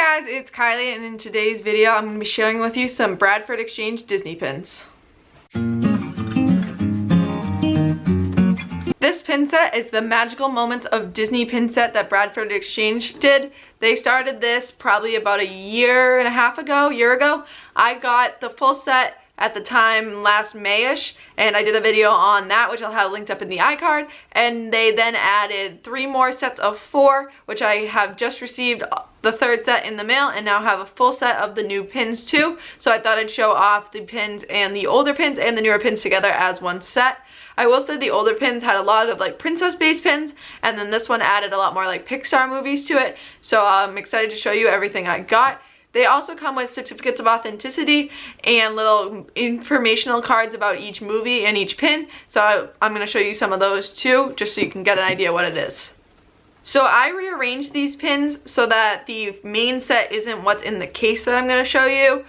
Hey guys, it's Kylie, and in today's video I'm going to be sharing with you some Bradford Exchange Disney pins. This pin set is the Magical Moments of Disney pin set that Bradford Exchange did. They started this probably about a year ago. I got the full set at the time last May-ish, and I did a video on that, which I'll have linked up in the iCard, and they then added 3 more sets of 4, which I have just received the 3rd set in the mail, and now have a full set of the new pins too. So I thought I'd show off the pins and the older pins and the newer pins together as one set. I will say the older pins had a lot of like princess based pins, and then this one added a lot more like Pixar movies to it, so I'm excited to show you everything I got. They also come with certificates of authenticity and little informational cards about each movie and each pin. So I'm going to show you some of those too, just so you can get an idea what it is. So I rearranged these pins so that the main set isn't what's in the case that I'm going to show you.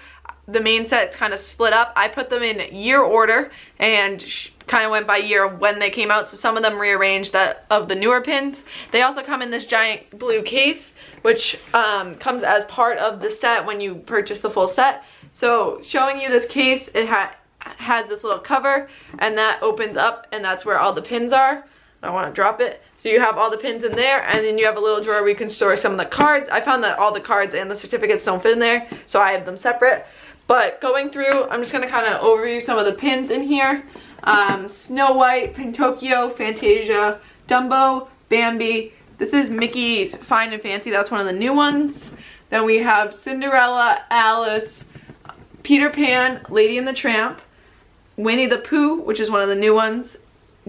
The main set's kind of split up. I put them in year order and kind of went by year of when they came out. So some of them rearranged that of the newer pins. They also come in this giant blue case, which comes as part of the set when you purchase the full set. So showing you this case, it has this little cover, and that opens up, and that's where all the pins are. I don't want to drop it. So you have all the pins in there, and then you have a little drawer where you can store some of the cards. I found that all the cards and the certificates don't fit in there, so I have them separate. But going through, I'm just going to kind of overview some of the pins in here. Snow White, Pinocchio, Fantasia, Dumbo, Bambi. This is Mickey's Fine and Fancy. That's one of the new ones. Then we have Cinderella, Alice, Peter Pan, Lady and the Tramp, Winnie the Pooh, which is one of the new ones,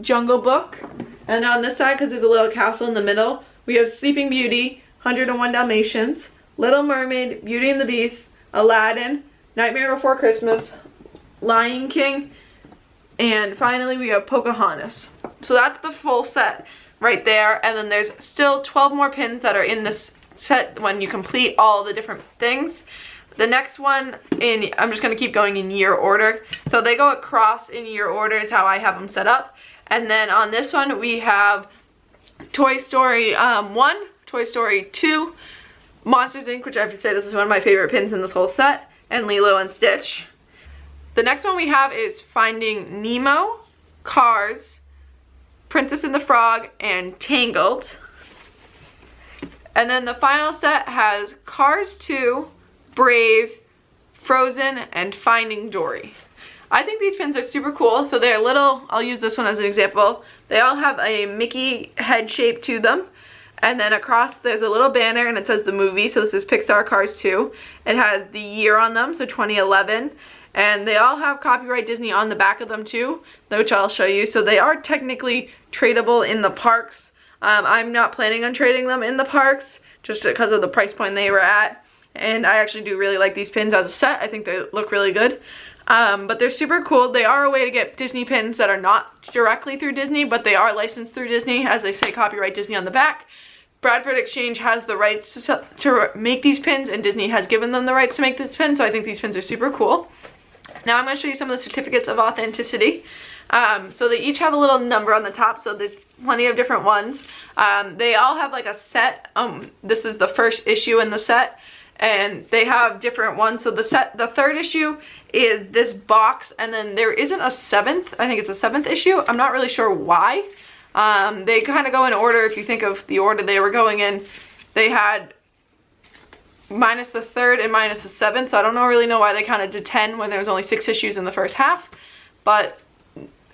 Jungle Book. And on this side, because there's a little castle in the middle, we have Sleeping Beauty, 101 Dalmatians, Little Mermaid, Beauty and the Beast, Aladdin, Nightmare Before Christmas, Lion King, and finally we have Pocahontas. So that's the full set right there, and then there's still 12 more pins that are in this set when you complete all the different things. The next one, I'm just going to keep going in year order. So they go across in year order is how I have them set up. And then on this one we have Toy Story 1, Toy Story 2, Monsters Inc., which I have to say this is one of my favorite pins in this whole set, and Lilo and Stitch. The next one we have is Finding Nemo, Cars, Princess and the Frog, and Tangled. And then the final set has Cars 2, Brave, Frozen, and Finding Dory. I think these pins are super cool. So they're little, I'll use this one as an example. They all have a Mickey head shape to them. And then across there's a little banner and it says the movie. So this is Pixar Cars 2. It has the year on them, so 2011. And they all have copyright Disney on the back of them too, which I'll show you. So they are technically tradable in the parks. I'm not planning on trading them in the parks just because of the price point they were at. And I actually do really like these pins as a set. I think they look really good. But they're super cool. They are a way to get Disney pins that are not directly through Disney, but they are licensed through Disney, as they say copyright Disney on the back. Bradford Exchange has the rights to make these pins, and Disney has given them the rights to make this pin, so I think these pins are super cool. Now I'm going to show you some of the certificates of authenticity. So they each have a little number on the top, so there's plenty of different ones. They all have like a set. This is the first issue in the set, and they have different ones. So the 3rd issue is this box, and then there isn't a 7th. I think it's a 7th issue. I'm not really sure why. They kind of go in order. If you think of the order they were going in, they had minus the 3rd and minus the 7th, so I don't really know why they kind of did 10 when there was only 6 issues in the first half. But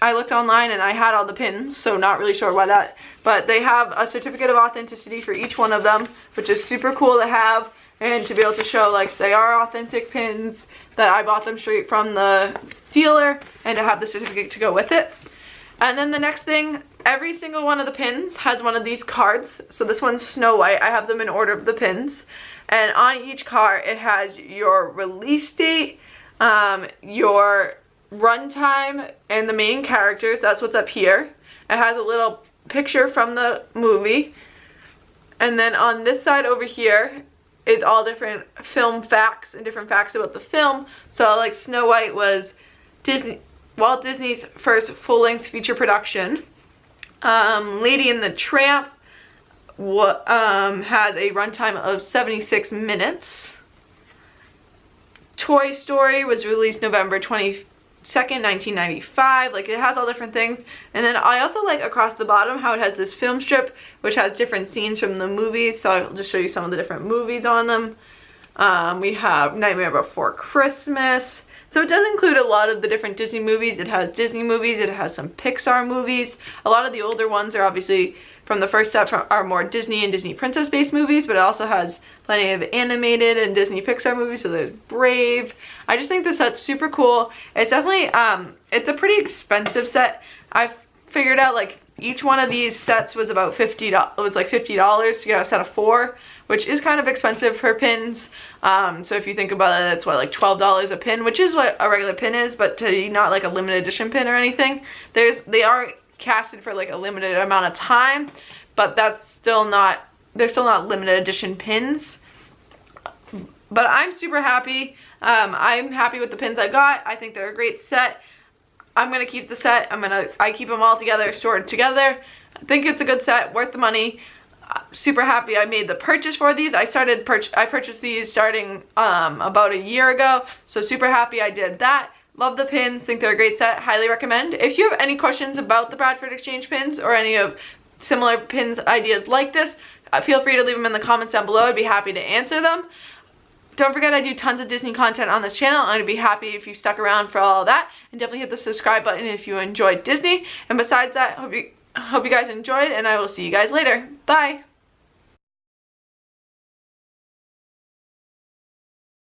I looked online and I had all the pins, so not really sure why that. But they have a certificate of authenticity for each one of them, which is super cool to have, and to be able to show like they are authentic pins, that I bought them straight from the dealer, and to have the certificate to go with it. And then the next thing, every single one of the pins has one of these cards. So this one's Snow White. I have them in order of the pins. And on each card, it has your release date, your runtime, and the main characters. That's what's up here. It has a little picture from the movie. And then on this side over here is all different film facts and different facts about the film. So like Snow White was Walt Disney's first full-length feature production. Lady and the Tramp has a runtime of 76 minutes. Toy Story was released November 22nd, 1995. Like, it has all different things. And then I also like across the bottom how it has this film strip which has different scenes from the movies, so I'll just show you some of the different movies on them. We have Nightmare Before Christmas. So it does include a lot of the different Disney movies. It has Disney movies, it has some Pixar movies. A lot of the older ones are obviously from the first set are more Disney and Disney Princess based movies, but it also has plenty of animated and Disney Pixar movies, so there's Brave. I just think this set's super cool. It's definitely, it's a pretty expensive set. I've figured out like each one of these sets was about $50. It was like $50 to get a set of 4, which is kind of expensive for pins. So if you think about it, it's what, like $12 a pin, which is what a regular pin is, but to be not like a limited edition pin or anything. They are casted for like a limited amount of time, but that's still not, they're still not limited edition pins. But I'm super happy. I'm happy with the pins I got. I think they're a great set. I'm gonna keep the set. I keep them all together, stored together. I think it's a good set, worth the money. Super happy I made the purchase for these. I purchased these starting about a year ago, so super happy I did that. Love the pins, think they're a great set, highly recommend. If you have any questions about the Bradford Exchange pins or any of similar pins ideas like this, feel free to leave them in the comments down below. I'd be happy to answer them. Don't forget I do tons of Disney content on this channel. I'd be happy if you stuck around for all of that, and definitely hit the subscribe button if you enjoyed Disney. And besides that, hope you guys enjoyed, and I will see you guys later. Bye!